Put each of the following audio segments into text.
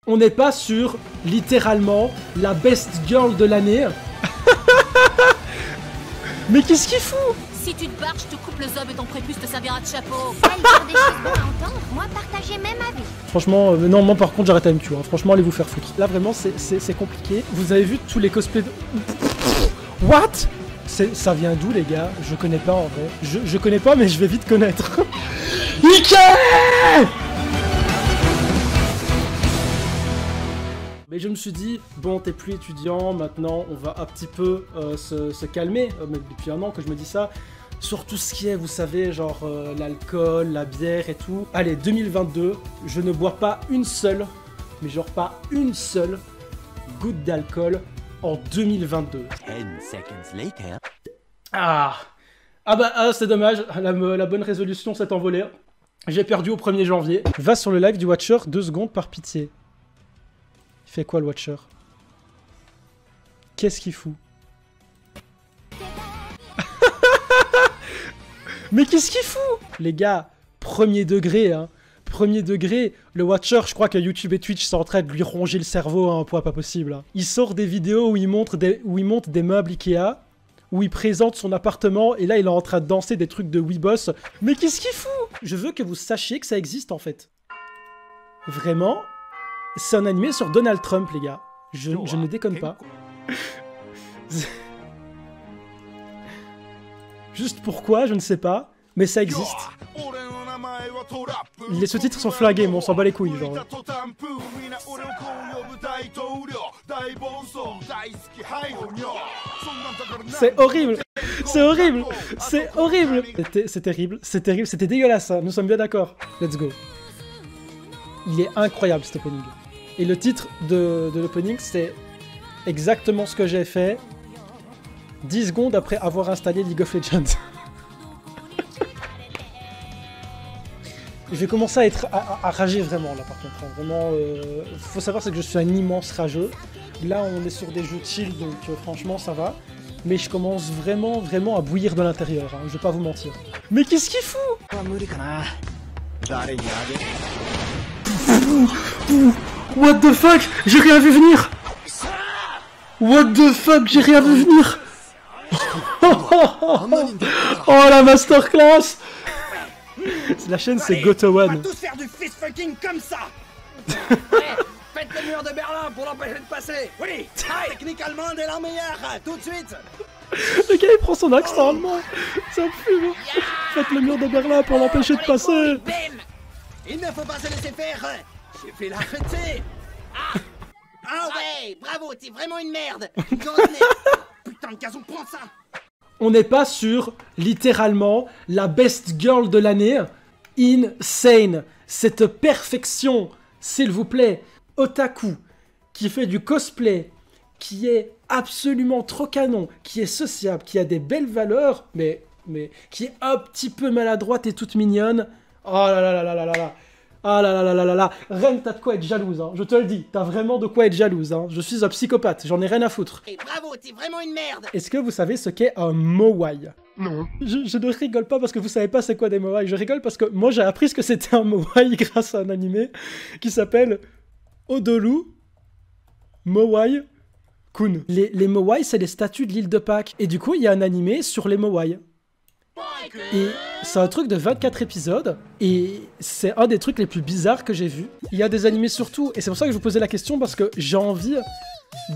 On n'est pas sur, littéralement, la best girl de l'année. Mais qu'est-ce qu'il fout? Si tu te barres, je te coupe le zob et ton prépuce te servira de chapeau. Elle dire des choses bonnes à entendre, moi partager même avis. Franchement, non, moi par contre j'arrête avec tu vois. Franchement, allez vous faire foutre. Là vraiment, c'est compliqué. Vous avez vu tous les cosplays de... What? Ça vient d'où les gars? Je connais pas en vrai. Je connais pas, mais je vais vite connaître. Mickey! Mais je me suis dit, bon, t'es plus étudiant, maintenant on va un petit peu se calmer. Mais depuis un an que je me dis ça. Sur tout ce qui est, vous savez, genre l'alcool, la bière et tout. Allez, 2022, je ne bois pas une seule, mais genre pas une seule goutte d'alcool en 2022. 10 seconds later. Ah c'est dommage, la bonne résolution s'est envolée. J'ai perdu au 1er janvier. Va sur le live du Watcher, 2 secondes par pitié. Il fait quoi le Watcher? Qu'est-ce qu'il fout? Mais qu'est-ce qu'il fout? Les gars, premier degré, hein. Premier degré, le Watcher, je crois que YouTube et Twitch sont en train de lui ronger le cerveau à un point pas possible. Hein. Il sort des vidéos où il monte des meubles Ikea, où il présente son appartement, et là il est en train de danser des trucs de Weeboss. Mais qu'est-ce qu'il fout? Je veux que vous sachiez que ça existe en fait. Vraiment, c'est un animé sur Donald Trump, les gars. Je ne déconne pas. Juste pourquoi, je ne sais pas, mais ça existe. Les sous-titres sont flingués, mais on s'en bat les couilles, genre. C'est horrible. C'est horrible. C'est horrible. C'est terrible. C'est terrible. C'était dégueulasse, ça. Nous sommes bien d'accord. Let's go. Il est incroyable, cet opening. Et le titre de l'opening, c'est exactement ce que j'ai fait 10 secondes après avoir installé League of Legends. Je vais commencer à rager vraiment là par contre. Hein. Vraiment, faut savoir c'est que je suis un immense rageux. Là on est sur des jeux chill donc franchement ça va. Mais je commence vraiment à bouillir de l'intérieur, hein. Je vais pas vous mentir. Mais qu'est-ce qu'il fout? What the fuck? J'ai rien vu venir. What the fuck? J'ai rien vu venir. Oh la masterclass. La chaîne c'est Goto One. On va tous faire du fist fucking comme ça. Ouais, faites le mur de Berlin pour l'empêcher de passer. Oui, la technique allemande est la meilleure, tout de suite. Le gars il prend son accent allemand. Ça me fume. Faites le mur de Berlin pour l'empêcher de passer. Il ne faut pas se laisser faire. J'ai fait la fête. Ah ouais, bravo, t'es vraiment une merde. Putain de gazon, prends ça. On n'est pas sur, littéralement, la best girl de l'année. Insane. Cette perfection, s'il vous plaît. Otaku, qui fait du cosplay, qui est absolument trop canon, qui est sociable, qui a des belles valeurs, mais qui est un petit peu maladroite et toute mignonne. Oh là là là là là là là. Ah là là là là là là. Ren, t'as de quoi être jalouse, hein. Je te le dis, t'as vraiment de quoi être jalouse, hein. Je suis un psychopathe, j'en ai rien à foutre. Et bravo, t'es vraiment une merde. Est-ce que vous savez ce qu'est un moai? Non. Je ne rigole pas parce que vous savez pas c'est quoi des moai. Je rigole parce que moi j'ai appris ce que c'était un moai grâce à un animé qui s'appelle Odolu Moai Kun. Les moai, c'est les statues de l'île de Pâques. Et du coup, il y a un animé sur les moai. Et c'est un truc de 24 épisodes, et c'est un des trucs les plus bizarres que j'ai vu. Il y a des animés surtout, et c'est pour ça que je vous posais la question, parce que j'ai envie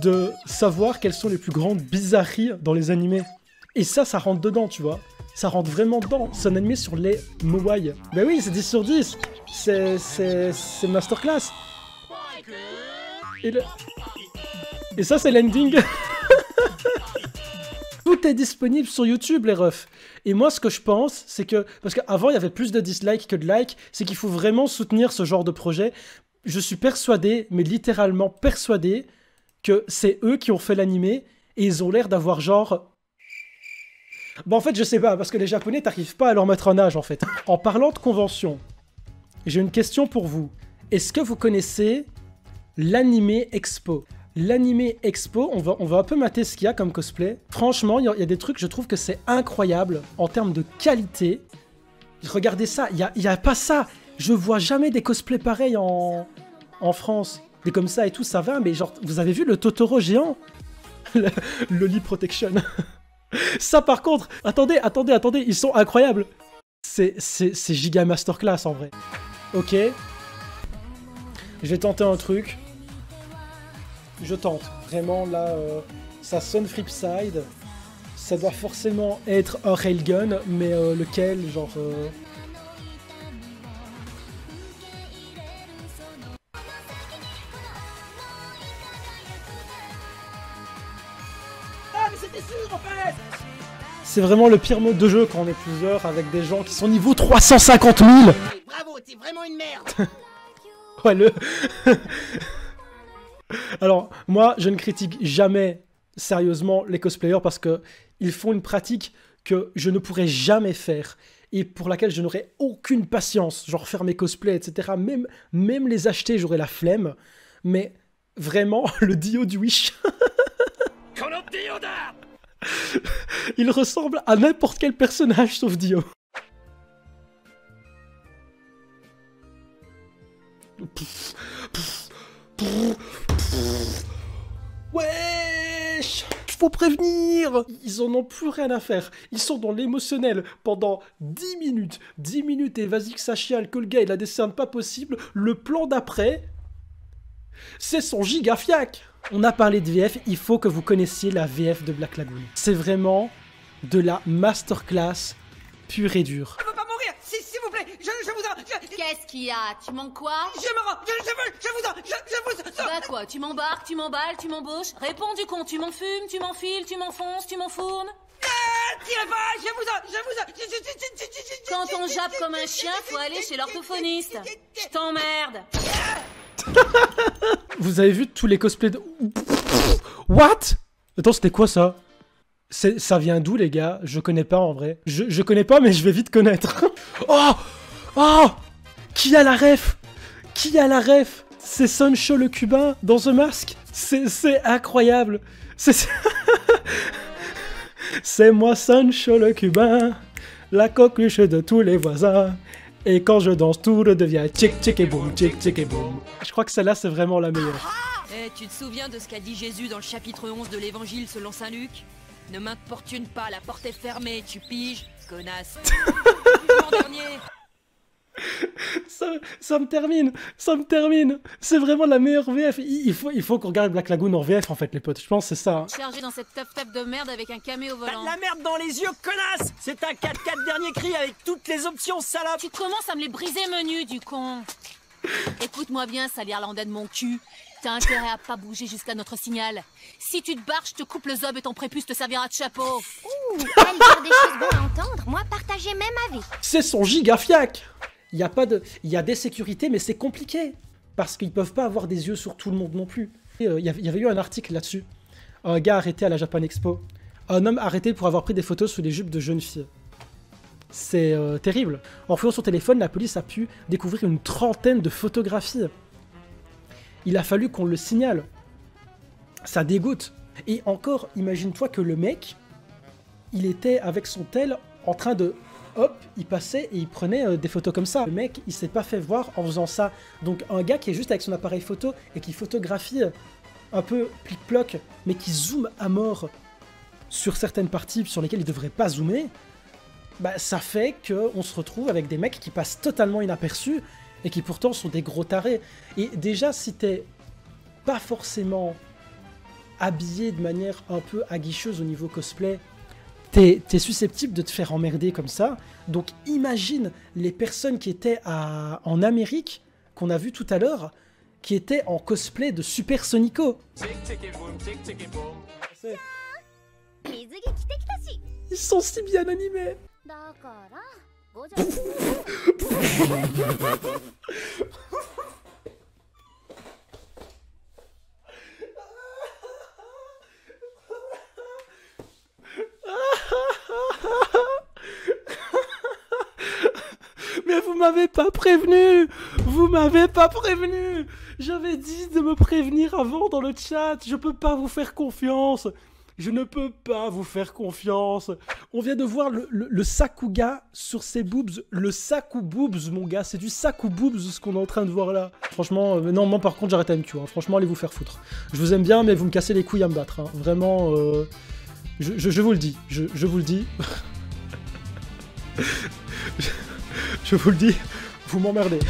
de savoir quelles sont les plus grandes bizarreries dans les animés. Et ça rentre dedans, tu vois. Ça rentre vraiment dedans. C'est un animé sur les moai. Ben oui, c'est 10 sur 10. C'est masterclass. Et ça, c'est l'ending. Tout est disponible sur YouTube, les refs. Et moi, ce que je pense, c'est que... Parce qu'avant, il y avait plus de dislikes que de likes. C'est qu'il faut vraiment soutenir ce genre de projet. Je suis persuadé, mais littéralement persuadé, que c'est eux qui ont fait l'animé. Et ils ont l'air d'avoir genre... Bon, en fait, je sais pas. Parce que les Japonais, t'arrives pas à leur mettre un âge, en fait. En parlant de convention, j'ai une question pour vous. Est-ce que vous connaissez l'Anime Expo? L'Anime Expo, on va un peu mater ce qu'il y a comme cosplay. Franchement, il y a des trucs, je trouve que c'est incroyable en termes de qualité. Regardez ça, il y a pas ça. Je vois jamais des cosplays pareils en France. Des comme ça et tout, ça va, mais genre, vous avez vu le Totoro géant? Le Lee Protection. Ça par contre, attendez, ils sont incroyables. C'est giga masterclass en vrai. Ok. Je vais tenter un truc. Je tente. Vraiment là, ça sonne Flipside. Ça doit forcément être un railgun, mais lequel, genre... C'est vraiment le pire mode de jeu quand on est plusieurs avec des gens qui sont niveau 350 000. Bravo, t'es vraiment une merde. Ouais, le... Alors, moi, je ne critique jamais sérieusement les cosplayers parce que ils font une pratique que je ne pourrais jamais faire et pour laquelle je n'aurais aucune patience. Genre faire mes cosplays, etc. Même les acheter, j'aurais la flemme. Mais vraiment, le Dio du Wish... Il ressemble à n'importe quel personnage sauf Dio. Wesh! Faut prévenir! Ils en ont plus rien à faire. Ils sont dans l'émotionnel pendant 10 minutes. 10 minutes et vas-y que ça chiale, que le gars il a des scènes pas possibles. Le plan d'après, c'est son giga fiac! On a parlé de VF, il faut que vous connaissiez la VF de Black Lagoon. C'est vraiment de la masterclass pure et dure. Je veux pas mourir, s'il vous plaît, je vous en... Qu'est-ce qu'il y a? Tu manques quoi? Je me rends, je vous en... Bah quoi? Tu m'embarques, tu m'emballes, tu m'embauches? Réponds du con, tu m'enfumes, tu m'enfiles, tu m'enfonces, tu m'enfournes? Tirez pas, je vous en... Quand on jappe comme un chien, faut aller chez l'orthophoniste. Je t'emmerde. Vous avez vu tous les cosplays de... What? Attends, c'était quoi ça? Ça vient d'où les gars? Je connais pas en vrai. Je connais pas mais je vais vite connaître. Oh! Oh! Qui a la ref? Qui a la ref? C'est Sancho le cubain dans The Mask. C'est incroyable. C'est moi Sancho le cubain, la coqueluche de tous les voisins. Et quand je danse, tout devient tchic tchic et boum, tchic tchic et boum. Je crois que celle-là, c'est vraiment la meilleure. Eh, tu te souviens de ce qu'a dit Jésus dans le chapitre 11 de l'Évangile selon Saint Luc? Ne m'importune pas, la porte est fermée, tu piges, connasse. Jugement dernier. Ça me termine. C'est vraiment la meilleure VF. Il faut qu'on regarde Black Lagoon en VF en fait, les potes. Je pense que c'est ça. Chargé dans cette teuf de merde avec un camé au T'as volant. de la merde dans les yeux, connasse. C'est un 4x4 dernier cri avec toutes les options, salope. Tu commences à me les briser menu, du con. Écoute-moi bien, sale irlandais de mon cul. T'as intérêt à pas bouger jusqu'à notre signal. Si tu te barres, je te coupe le zob et ton prépuce te servira de chapeau. Ouh, elle dire des choses bonnes à entendre. Moi, partagez même avis. C'est son giga fiac. Il y a des sécurités, mais c'est compliqué. Parce qu'ils peuvent pas avoir des yeux sur tout le monde non plus. Il y avait eu un article là-dessus. Un gars arrêté à la Japan Expo. Un homme arrêté pour avoir pris des photos sous les jupes de jeunes filles. C'est terrible. En fouillant son téléphone, la police a pu découvrir une trentaine de photographies. Il a fallu qu'on le signale. Ça dégoûte. Et encore, imagine-toi que le mec, il était avec son tel en train de... Hop, il passait et il prenait des photos comme ça. Le mec, il s'est pas fait voir en faisant ça. Donc un gars qui est juste avec son appareil photo et qui photographie un peu plic-ploc, mais qui zoome à mort sur certaines parties sur lesquelles il devrait pas zoomer, bah ça fait qu'on se retrouve avec des mecs qui passent totalement inaperçus et qui pourtant sont des gros tarés. Et déjà, si t'es pas forcément habillé de manière un peu aguicheuse au niveau cosplay, t'es susceptible de te faire emmerder comme ça. Donc imagine les personnes qui étaient en Amérique, qu'on a vu tout à l'heure, qui étaient en cosplay de Super Sonico. Ils sont si bien animés. Mais vous m'avez pas prévenu! Vous m'avez pas prévenu! J'avais dit de me prévenir avant dans le chat, je peux pas vous faire confiance! Je ne peux pas vous faire confiance. On vient de voir le Sakuga sur ses boobs. Le Saku boobs, mon gars. C'est du Saku boobs ce qu'on est en train de voir là. Franchement, non, moi par contre, j'arrête MQ. Hein. Franchement, allez vous faire foutre. Je vous aime bien, mais vous me cassez les couilles à me battre. Hein. Vraiment, je vous le dis. Je vous le dis. Je vous le dis, vous m'emmerdez.